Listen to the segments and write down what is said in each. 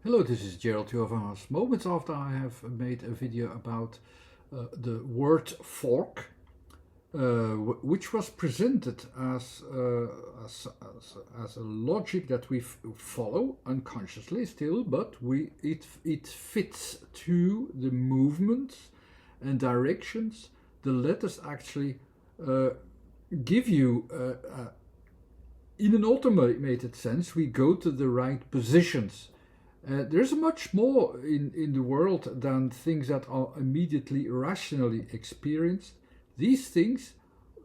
Hello, this is Gerald 2 moments after I have made a video about the word fork, which was presented as a logic that we follow unconsciously still, but it fits to the movements and directions the letters actually uh, give you. In an automated sense, we go to the right positions. There's much more in the world than things that are immediately rationally experienced. These things,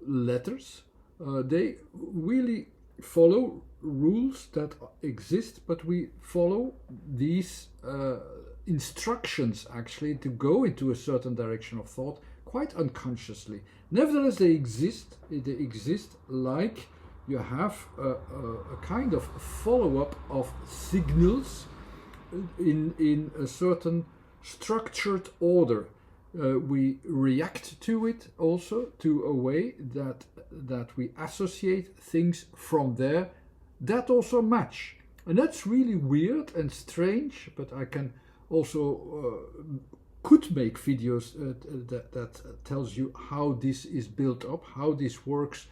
letters, they really follow rules that exist, but we follow these instructions actually to go into a certain direction of thought quite unconsciously. Nevertheless, they exist. They exist like you have a kind of follow-up of signals in a certain structured order. We react to it also to a way that we associate things from there that also match. And that's really weird and strange, but I can also could make videos that tells you how this is built up, how this works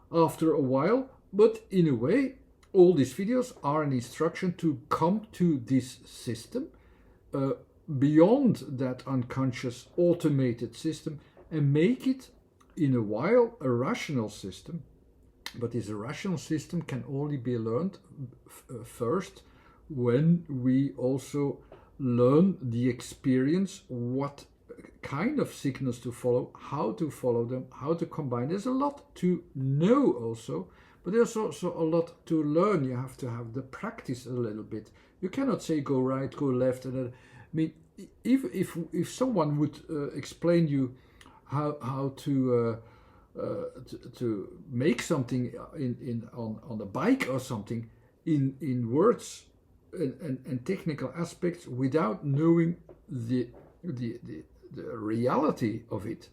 after a while. But in a way, all these videos are an instruction to come to this system beyond that unconscious automated system and make it in a while a rational system. But this rational system can only be learned first when we also learn the experience, what kind of signals to follow, how to follow them, how to combine. There's a lot to know also, but there's also a lot to learn. You have to have the practice a little bit. You cannot say go right, go left. And I mean, if someone would explain you how to make something on a bike or something in words and technical aspects without knowing the reality of it,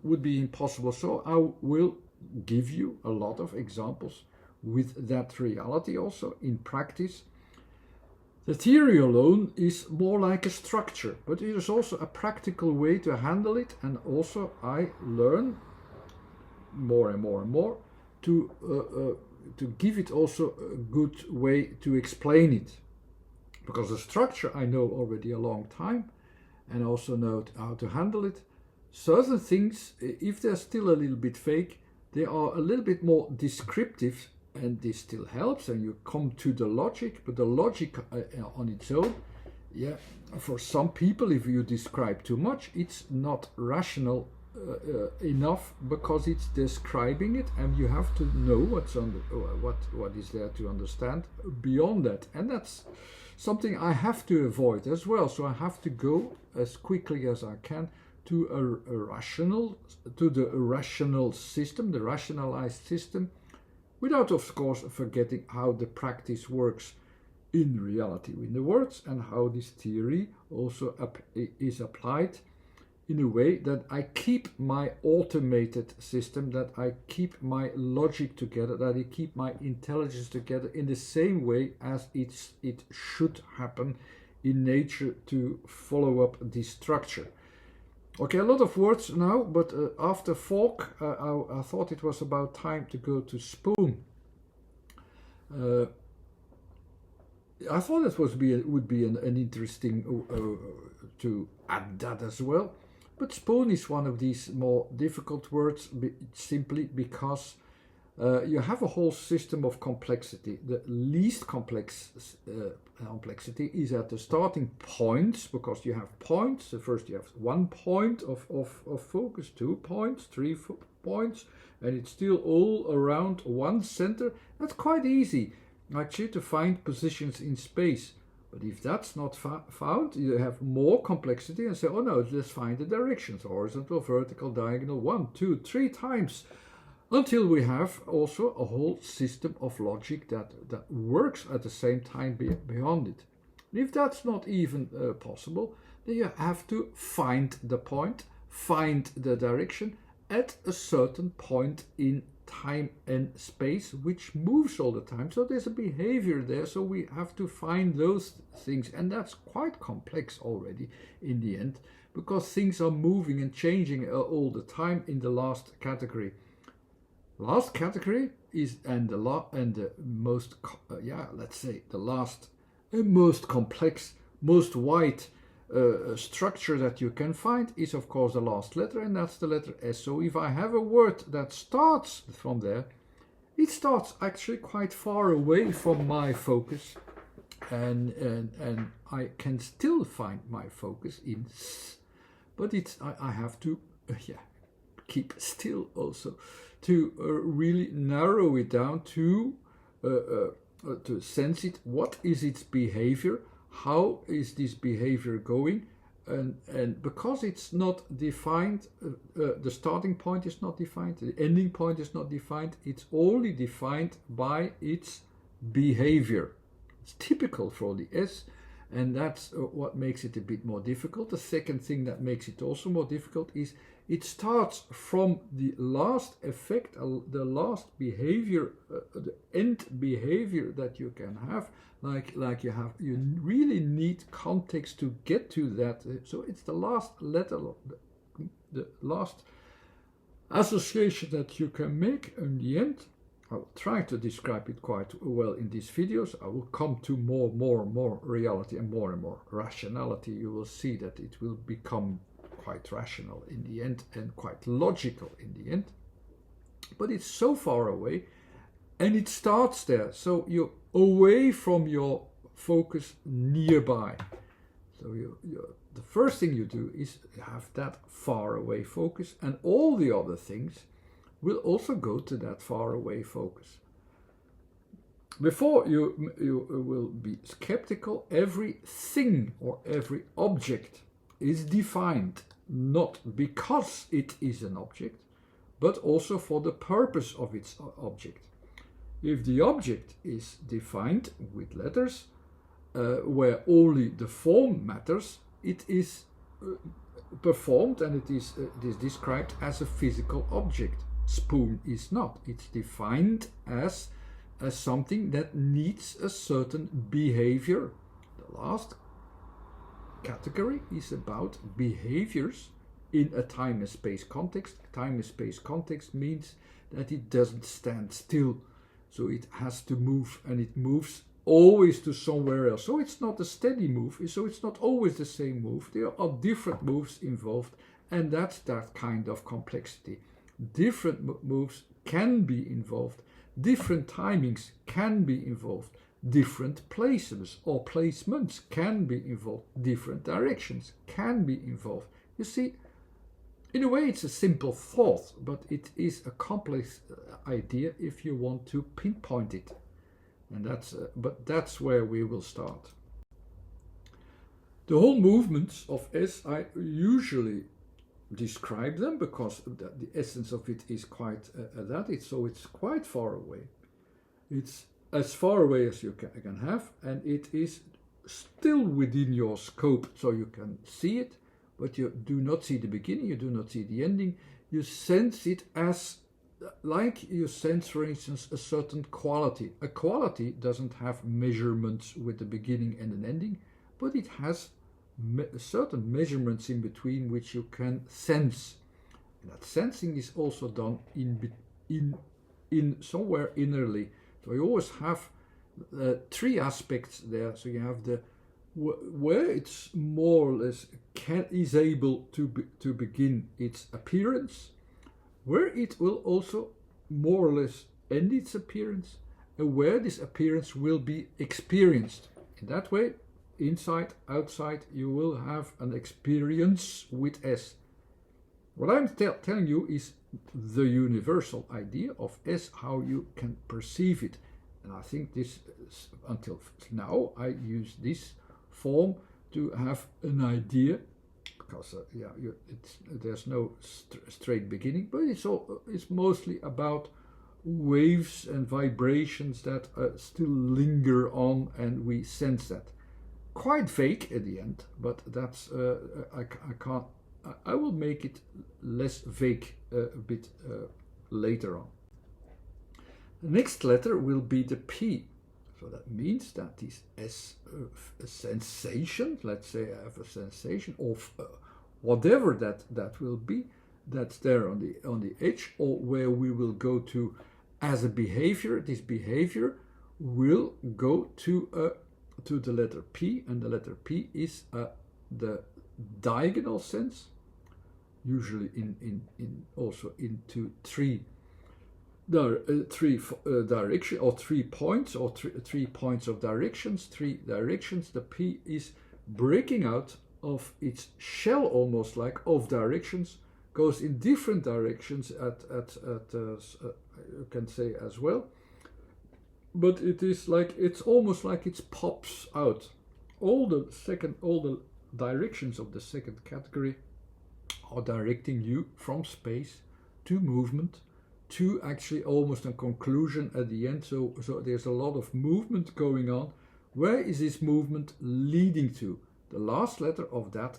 would be impossible. So I will give you a lot of examples with that reality also in practice. The theory alone is more like a structure, but it is also a practical way to handle it, and also I learn more and more and more to give it also a good way to explain it. Because the structure I know already a long time and also know how to handle it. Certain things, if they're still a little bit fake, they are a little bit more descriptive, and this still helps, and you come to the logic. But the logic on its own, yeah, for some people, if you describe too much, it's not rational enough, because it's describing it, and you have to know what is there to understand beyond that, and that's something I have to avoid as well. So I have to go as quickly as I can to the rational system, the rationalized system, without of course forgetting how the practice works in reality in the words, and how this theory also is applied in a way that I keep my automated system, that I keep my logic together, that I keep my intelligence together in the same way as it should happen in nature to follow up this structure. Okay, a lot of words now, but after fork, I thought it was about time to go to spoon. I thought it would be an interesting to add that as well. But spoon is one of these more difficult words, simply because you have a whole system of complexity. The least complex complexity is at the starting points, because you have points. First you have 1 point of focus, 2 points, 3 points, and it's still all around one center. That's quite easy actually to find positions in space. But if that's not found, you have more complexity and say, oh no, let's find the directions, horizontal, vertical, diagonal, 1, 2, 3 times, until we have also a whole system of logic that works at the same time beyond it. And if that's not even possible, then you have to find the point, find the direction at a certain point in time and space which moves all the time. So there's a behavior there, so we have to find those things, and that's quite complex already in the end, because things are moving and changing all the time in the last category. Last category is the most let's say the last and most complex, most wide structure that you can find is of course the last letter, and that's the letter S. So if I have a word that starts from there, it starts actually quite far away from my focus, and I can still find my focus in S, but I have to keep still also to really narrow it down to sense it. What is its behavior? How is this behavior going? And because it's not defined, the starting point is not defined, the ending point is not defined, it's only defined by its behavior. It's typical for the S, and that's what makes it a bit more difficult. The second thing that makes it also more difficult is it starts from the last effect, the last behavior, the end behavior that you can have. You really need context to get to that. So it's the last letter, the last association that you can make in the end. I will try to describe it quite well in these videos. I will come to more reality and more rationality. You will see that it will become quite rational in the end and quite logical in the end. But it's so far away, and it starts there. So you're away from your focus nearby. So the first thing you do is have that far away focus, and all the other things will also go to that far away focus. Before you will be skeptical, everything or every object is defined not because it is an object, but also for the purpose of its object. If the object is defined with letters, where only the form matters, it is performed and it is described as a physical object. Spoon is not. It's defined as something that needs a certain behavior. The last category is about behaviors in a time and space context. Time and space context means that it doesn't stand still, so it has to move, and it moves always to somewhere else. So it's not a steady move, so it's not always the same move. There are different moves involved, and that's that kind of complexity. Different moves can be involved, different timings can be involved, different places or placements can be involved, different directions can be involved. You see, in a way it's a simple thought, but it is a complex idea if you want to pinpoint it. And that's where we will start. The whole movements of S, I usually describe them because the essence of it is quite so it's quite far away. It's as far away as you can have, and it is still within your scope, so you can see it, but you do not see the beginning, you do not see the ending. You sense it as like you sense, for instance, a certain quality. A quality doesn't have measurements with the beginning and an ending, but it has certain measurements in between which you can sense. And that sensing is also done in somewhere innerly. So you always have three aspects there. So you have the where it's more or less is able to begin its appearance, where it will also more or less end its appearance, and where this appearance will be experienced. In that way, inside, outside, you will have an experience with S. What I'm telling you is the universal idea of S, how you can perceive it. And I think this, until now, I use this form to have an idea, because there's no straight beginning, but it's mostly about waves and vibrations that still linger on, and we sense that. Quite vague at the end, but that's I will make it less vague a bit later on. The next letter will be the P. So that means that this S sensation, let's say I have a sensation of whatever that will be, that's there on the edge, or where we will go to as a behavior. This behavior will go to the letter P, and the letter P is the diagonal sense, usually in also into three direction, or 3 points, or three points of directions, 3 directions. The P is breaking out of its shell, almost like of directions, goes in different directions you can say as well, but it is like, it's almost like it pops out. All the directions of the second category are directing you from space to movement to actually almost a conclusion at the end. So there's a lot of movement going on. Where is this movement leading to? The last letter of that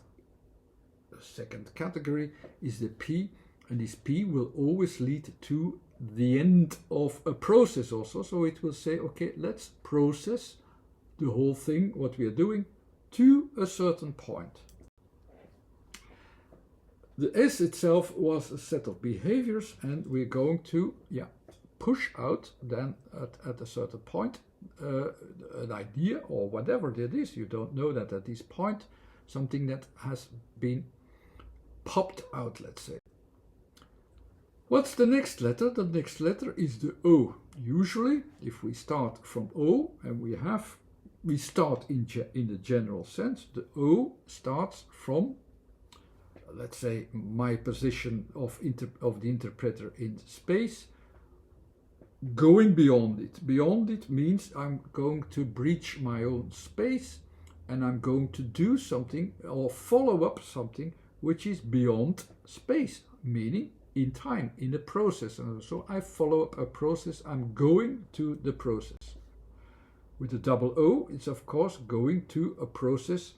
second category is the P, and this P will always lead to the end of a process also. So it will say, okay, let's process the whole thing, what we are doing, to a certain point. The S itself was a set of behaviors, and we're going to push out then at a certain point an idea or whatever that is. You don't know that at this point, something that has been popped out, let's say. What's the next letter? The next letter is the O. Usually, if we start from O, and we start in the general sense, the O starts from, let's say, my position of the interpreter in space, going beyond it. Beyond it means I'm going to breach my own space, and I'm going to do something or follow up something which is beyond space, meaning in time, in the process. And so I follow up a process, I'm going to the process. With the double O, it's of course going to a process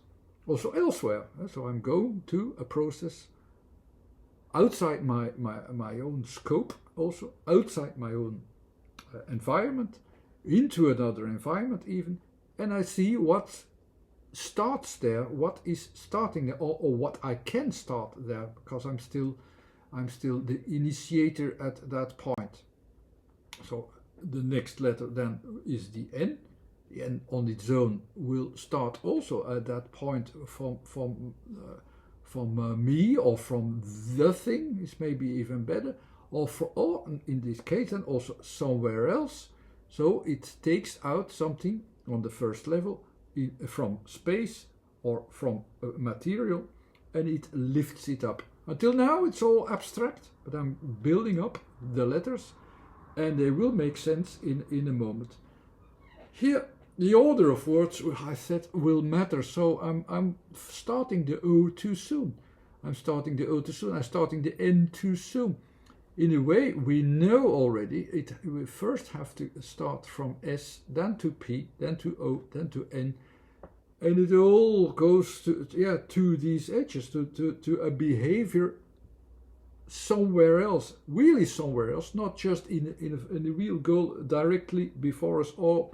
also elsewhere. So I'm going to a process outside my own scope, also outside my own environment, into another environment even, and I see what starts there, what is starting there, or what I can start there, because I'm still the initiator at that point. So the next letter then is the N. The N on its own will start also at that point from me, or from the thing, is maybe even better, or in this case then also somewhere else. So it takes out something on the first level from space or from material, and it lifts it up. Until now it's all abstract, but I'm building up the letters, and they will make sense in a moment. Here the order of words, I said, will matter, so I'm starting the O too soon. I'm starting the N too soon. In a way, we know already, we first have to start from S, then to P, then to O, then to N, and it all goes to these edges, to a behavior somewhere else, really somewhere else, not just in a real goal directly before us or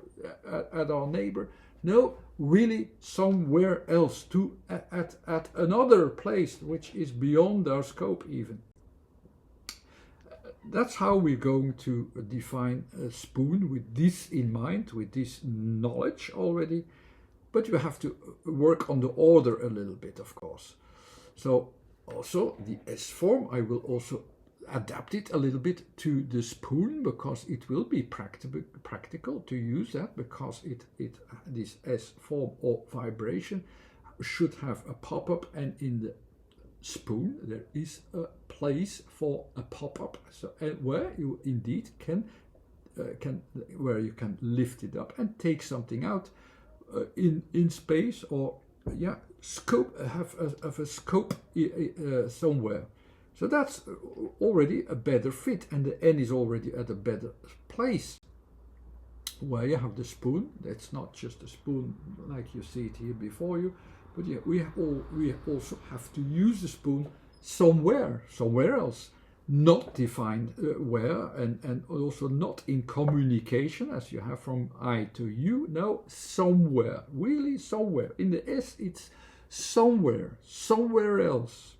at our neighbor. No, really somewhere else, at another place which is beyond our scope even. That's how we're going to define a spoon, with this in mind, with this knowledge already. But you have to work on the order a little bit, of course. So also the S form, I will also adapt it a little bit to the spoon, because it will be practical to use that, because this S form or vibration should have a pop-up, and in the spoon there is a place for a pop-up, so and where you indeed can where you can lift it up and take something out in space, or scope, have a scope somewhere. So that's already a better fit, and the N is already at a better place. Where you have the spoon, that's not just a spoon like you see it here before you, but we also have to use the spoon somewhere else. not defined where, and also not in communication as you have from I to you. No, somewhere, really somewhere. In the S, it's somewhere else.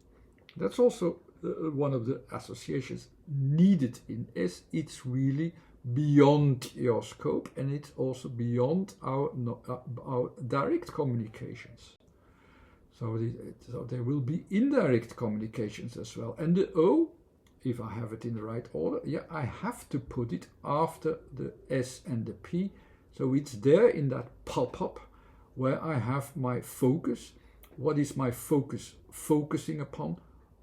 That's also one of the associations needed in S. It's really beyond your scope, and it's also beyond our direct communications. So there will be indirect communications as well. And the O, if I have it in the right order, yeah, I have to put it after the S and the P. So it's there in that pop-up where I have my focus. What is my focus focusing upon?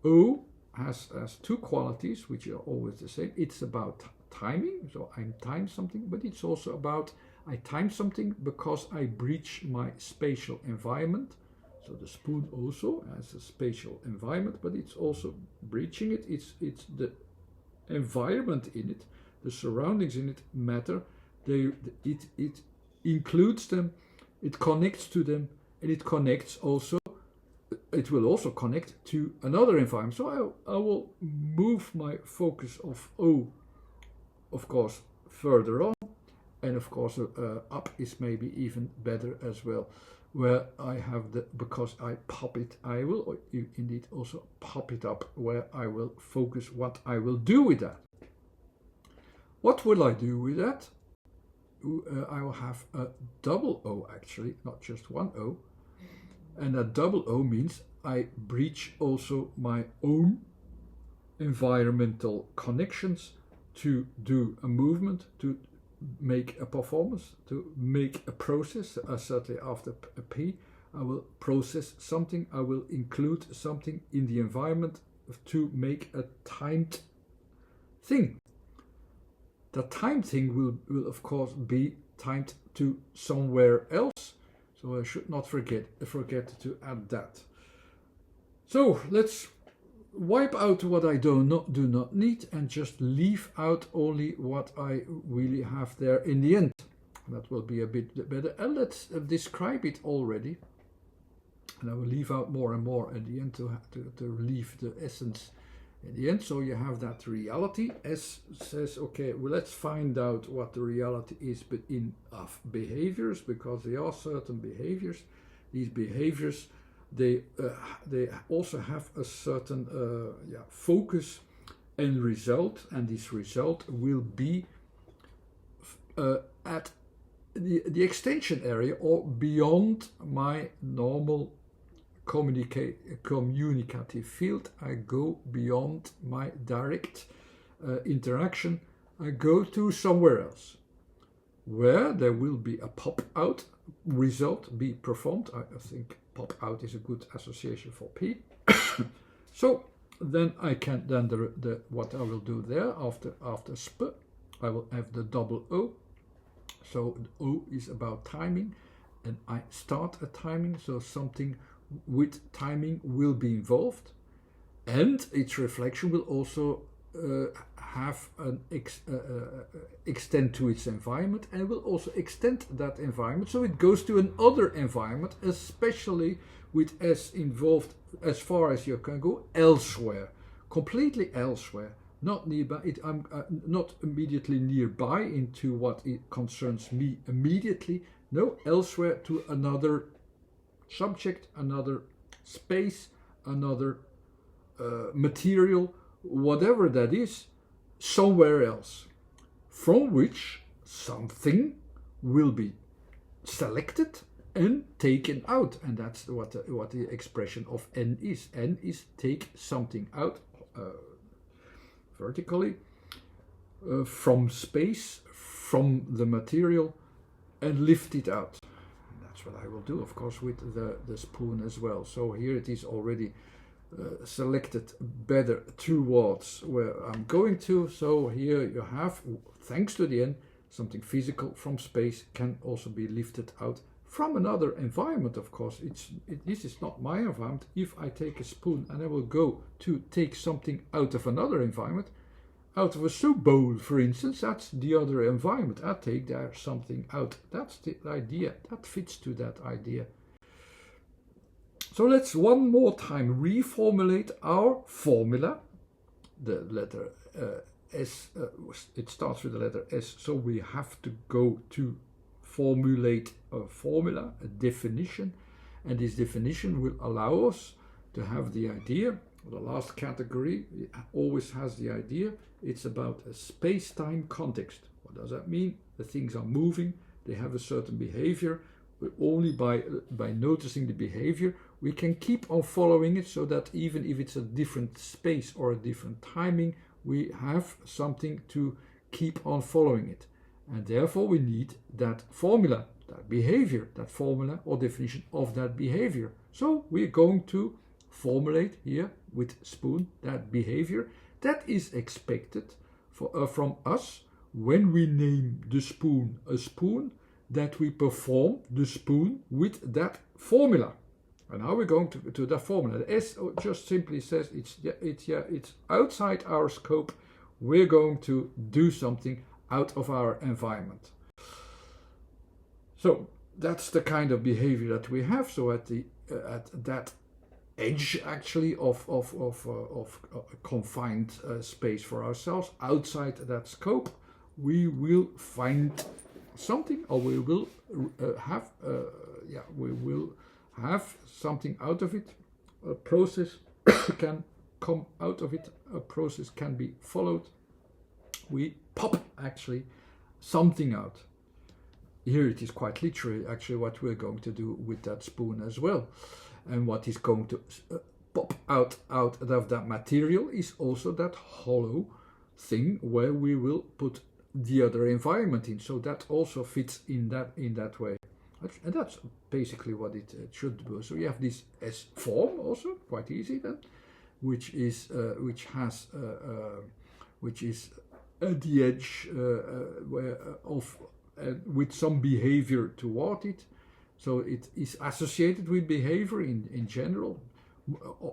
O has two qualities which are always the same. It's about timing, so I time something, but it's also about I time something because I breach my spatial environment. So the spoon also has a spatial environment, but it's also breaching it. It's the environment in it, the surroundings in it matter. It includes them, it connects to them, and it connects also. It will also connect to another environment. So I will move my focus of O, of course, further on, and of course up is maybe even better as well. Where I have because I pop it, I will indeed also pop it up where I will focus what I will do with that. What will I do with that? I will have a double O actually, not just one O. And that double O means I breach also my own environmental connections to do a movement, to make a performance, to make a process. Certainly after a P, I will process something, I will include something in the environment to make a timed thing. The timed thing will of course be timed to somewhere else, so I should not forget to add that. So let's wipe out what I do not need and just leave out only what I really have there in the end. That will be a bit better. And let's describe it already. And I will leave out more and more at the end to leave the essence in the end. So you have that reality. S says, okay, well, let's find out what the reality is of behaviors, because there are certain behaviors. These behaviors, they also have a certain focus and result, and this result will be at the extension area or beyond my normal communicative field. I go beyond my direct interaction. I go to somewhere else where there will be a pop-out result be performed. I think pop-out is a good association for P. So then I can, what I will do there after sp, I will have the double O. So the O is about timing, and I start a timing, so something with timing will be involved, and its reflection will also have an extend to its environment, and will also extend that environment, so it goes to another environment, especially with S involved as far as you can go, elsewhere, completely elsewhere, not nearby. I'm not immediately nearby into what it concerns me immediately. No, elsewhere to another subject, another space, another material, whatever that is, somewhere else, from which something will be selected and taken out. And that's what the expression of N is. N is take something out vertically from space, from the material, and lift it out. And that's what I will do, of course, with the spoon as well. So here it is already selected better towards where I'm going to. So here you have, thanks to the N, something physical from space can also be lifted out from another environment. Of course, this is not my environment. If I take a spoon and I will go to take something out of another environment, out of a soup bowl, for instance, that's the other environment. I take there something out. That's the idea. That fits to that idea. So let's one more time reformulate our formula. the letter S, it starts with the letter S, so we have to go to formulate a formula, a definition, and this definition will allow us to have the idea. The last category always has the idea. It's about a space-time context. What does that mean? The things are moving, they have a certain behavior. Only by noticing the behavior, we can keep on following it, so that even if it's a different space or a different timing, we have something to keep on following it. And therefore we need that formula, that behavior, that formula or definition of that behavior. So we're going to formulate here with spoon that behavior that is expected from us when we name the spoon a spoon, that we perform the spoon with that formula. And now we're going to that formula. The S just simply says it's outside our scope. We're going to do something out of our environment. So that's the kind of behavior that we have. So at that edge actually of a confined space for ourselves, outside that scope, we will find something, or we will have something out of it. A process can come out of it. A process can be followed. We pop actually something out. Here it is quite literally actually what we're going to do with that spoon as well. And what is going to pop out of that material is also that hollow thing where we will put the other environment in. So that also fits in that way. And that's basically what it should do. So you have this S form also, quite easy then, which is at the edge with some behavior toward it. So it is associated with behavior in general.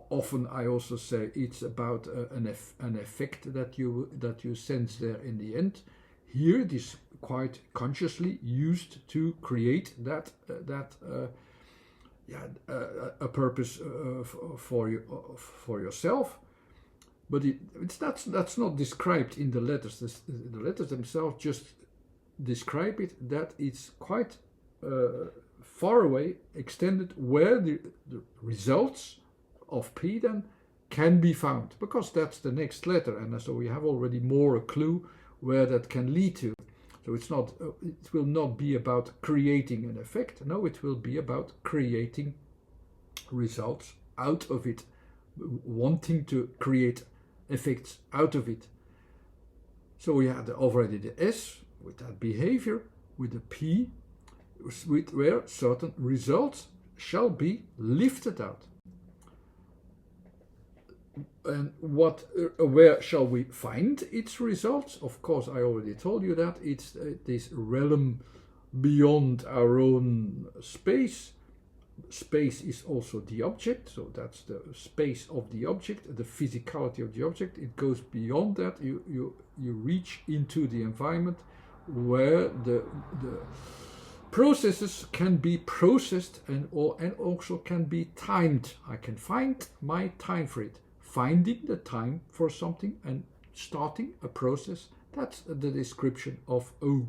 Often I also say it's about an effect that you sense there in the end. Here it is quite consciously used to create a purpose for yourself. But that's not described in the letters. The letters themselves just describe it, that it's quite far away, extended, where the results of P then can be found, because that's the next letter, and so we have already more a clue where that can lead to. So it will not be about creating an effect. No, it will be about creating results out of it, wanting to create effects out of it. So we had already the S with that behavior, with the P, where certain results shall be lifted out. And where shall we find its results? Of course, I already told you that it's this realm beyond our own space. Space is also the object, so that's the space of the object, the physicality of the object. It goes beyond that. You reach into the environment where the processes can be processed and also can be timed. I can find my time for it. Finding the time for something and starting a process, that's the description of O.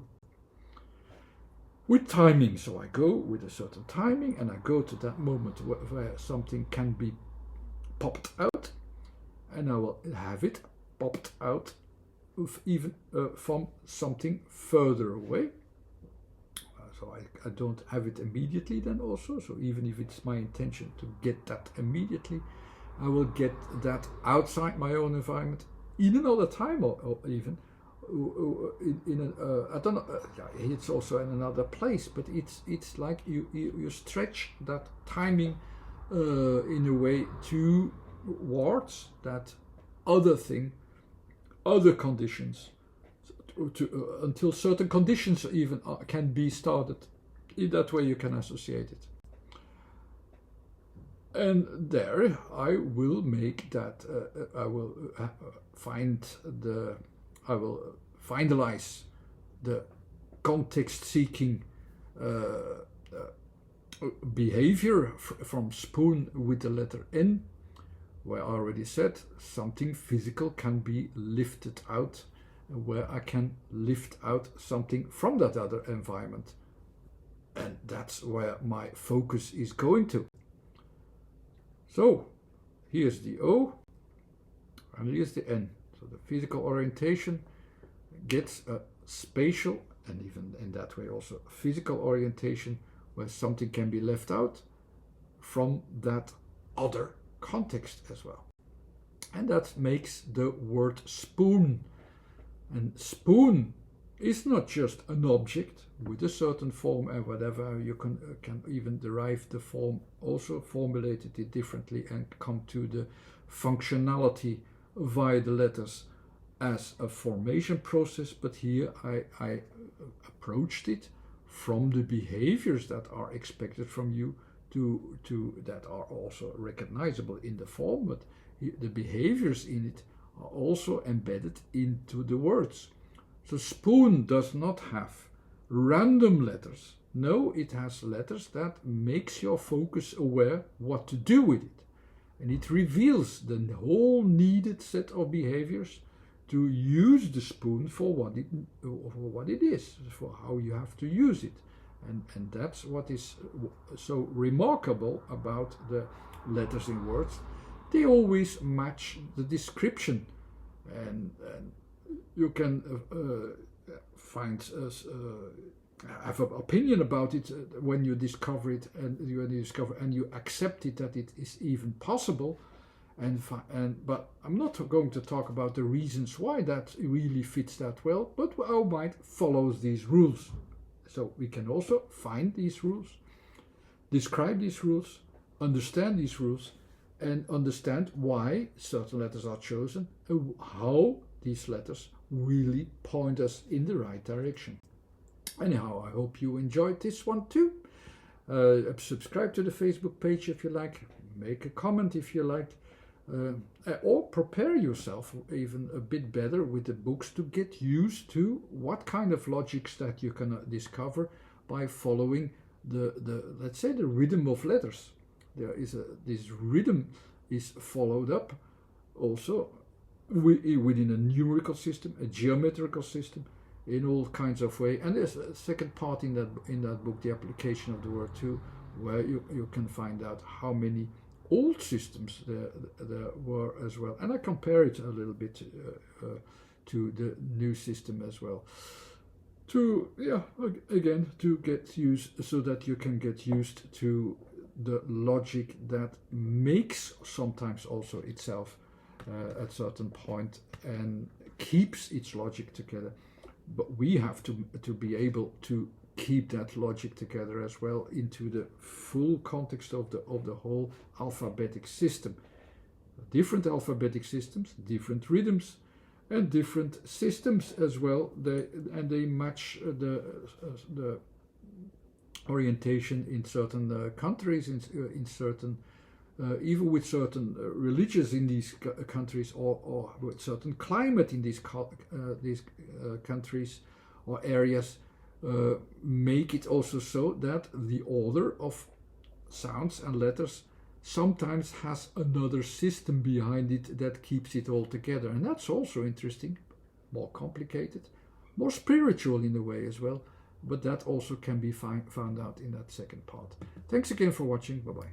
With timing, so I go with a certain timing and I go to that moment where something can be popped out, and I will have it popped out even from something further away. So I don't have it immediately then also, so even if it's my intention to get that immediately, I will get that outside my own environment in another time, or even I don't know. It's also in another place, but it's like you stretch that timing in a way towards that other thing, other conditions, until certain conditions even can be started. In that way, you can associate it. And there I will make that, I will finalize the context-seeking behavior from spoon with the letter N, where I already said something physical can be lifted out, where I can lift out something from that other environment. And that's where my focus is going to. So here's the O and here's the N. So the physical orientation gets a spatial, and even in that way also physical orientation, where something can be left out from that other context as well. And that makes the word spoon. And spoon is not just an object with a certain form and whatever. You can even derive the form, also formulated it differently, and come to the functionality via the letters as a formation process. But here I approached it from the behaviors that are expected from you to that are also recognizable in the form, but the behaviors in it are also embedded into the words. So spoon does not have random letters. No, it has letters that makes your focus aware what to do with it. And it reveals the whole needed set of behaviors to use the spoon for what it is, for how you have to use it. And that's what is so remarkable about the letters in words. They always match the description, and you can have an opinion about it when you discover it, and you accept it that it is even possible. But I'm not going to talk about the reasons why that really fits that well, but our mind follows these rules. So we can also find these rules, describe these rules, understand these rules, and understand why certain letters are chosen and how these letters really point us in the right direction. Anyhow, I hope you enjoyed this one too. Subscribe to the Facebook page if you like, make a comment if you like, or prepare yourself even a bit better with the books to get used to what kind of logics that you can discover by following the let's say the rhythm of letters. There is this rhythm is followed up also within a numerical system, a geometrical system, in all kinds of way. And there's a second part in that book, the application of the word too, where you can find out how many old systems there were as well, and I compare it a little bit to the new system as well, to get used, so that you can get used to the logic that makes sometimes also itself at certain point and keeps its logic together. But we have to be able to keep that logic together as well into the full context of the whole alphabetic system. Different alphabetic systems, different rhythms, and different systems as well. They match the orientation in certain countries, in certain even with certain religions in these countries, or with certain climate in these countries or areas. Make it also so that the order of sounds and letters sometimes has another system behind it that keeps it all together. And that's also interesting, more complicated, more spiritual in a way as well. But that also can be found out in that second part. Thanks again for watching. Bye-bye.